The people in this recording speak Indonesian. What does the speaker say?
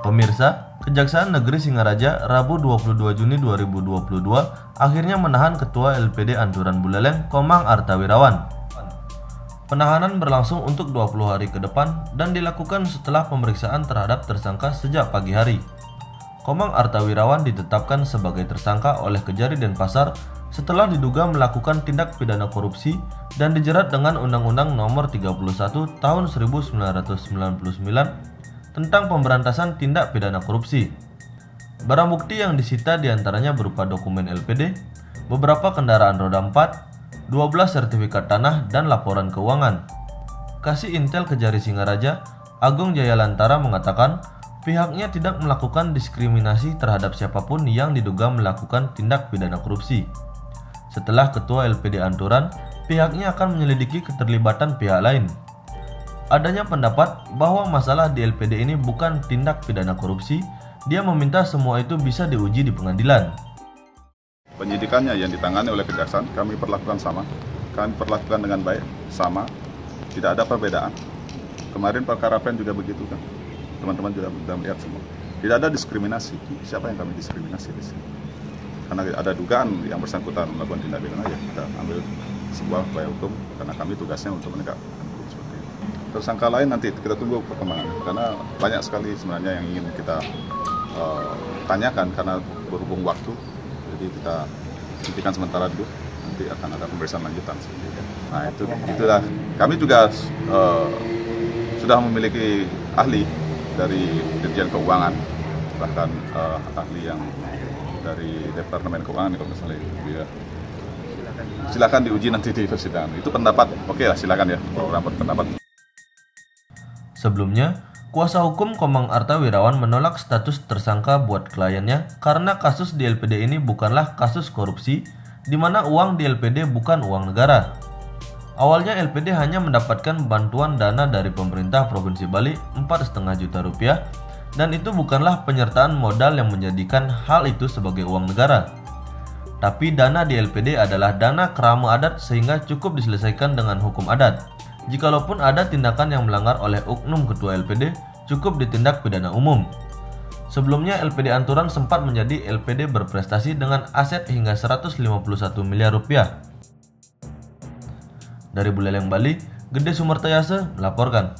Pemirsa, Kejaksaan Negeri Singaraja Rabu 22 Juni 2022 akhirnya menahan Ketua LPD Anturan Buleleng Komang Artawirawan. Penahanan berlangsung untuk 20 hari ke depan dan dilakukan setelah pemeriksaan terhadap tersangka sejak pagi hari. Komang Artawirawan ditetapkan sebagai tersangka oleh Kejari Denpasar setelah diduga melakukan tindak pidana korupsi dan dijerat dengan Undang-Undang Nomor 31 Tahun 1999 tentang pemberantasan tindak pidana korupsi. Barang bukti yang disita diantaranya berupa dokumen LPD, beberapa kendaraan roda 4, 12 sertifikat tanah, dan laporan keuangan. Kasih Intel Kejari Singaraja, Agung Jaya Lantara mengatakan pihaknya tidak melakukan diskriminasi terhadap siapapun yang diduga melakukan tindak pidana korupsi. Setelah Ketua LPD Anturan, pihaknya akan menyelidiki keterlibatan pihak lain. Adanya pendapat bahwa masalah di LPD ini bukan tindak pidana korupsi, dia meminta semua itu bisa diuji di pengadilan. Penyidikannya yang ditangani oleh Kejaksaan kami perlakukan sama, kami perlakukan dengan baik, sama, tidak ada perbedaan. Kemarin perkara PEN juga begitu kan, teman-teman juga sudah melihat semua. Tidak ada diskriminasi, siapa yang kami diskriminasi di sini? Karena ada dugaan yang bersangkutan melakukan tindak pidana, ya kita ambil sebuah upaya hukum karena kami tugasnya untuk menegakkan hukum seperti itu. Tersangka lain nanti kita tunggu perkembangan karena banyak sekali sebenarnya yang ingin kita tanyakan karena berhubung waktu, jadi kita hentikan sementara dulu, nanti akan ada pemeriksaan lanjutan. Nah itulah kami juga sudah memiliki ahli dari Dirjen Keuangan, bahkan ahli yang dari Departemen Keuangan kalau misalnya ya. Silakan diuji nanti di persidangan. Itu pendapat, oke lah silakan ya, pendapat. Sebelumnya, kuasa hukum Komang Artawirawan menolak status tersangka buat kliennya karena kasus di LPD ini bukanlah kasus korupsi, di mana uang di LPD bukan uang negara. Awalnya LPD hanya mendapatkan bantuan dana dari pemerintah Provinsi Bali 4,5 juta rupiah, dan itu bukanlah penyertaan modal yang menjadikan hal itu sebagai uang negara. Tapi dana di LPD adalah dana kerama adat sehingga cukup diselesaikan dengan hukum adat. Jikalaupun ada tindakan yang melanggar oleh oknum ketua LPD, cukup ditindak pidana umum. Sebelumnya LPD Anturan sempat menjadi LPD berprestasi dengan aset hingga 151 miliar rupiah. Dari Buleleng, Bali, Gede Sumertayase melaporkan.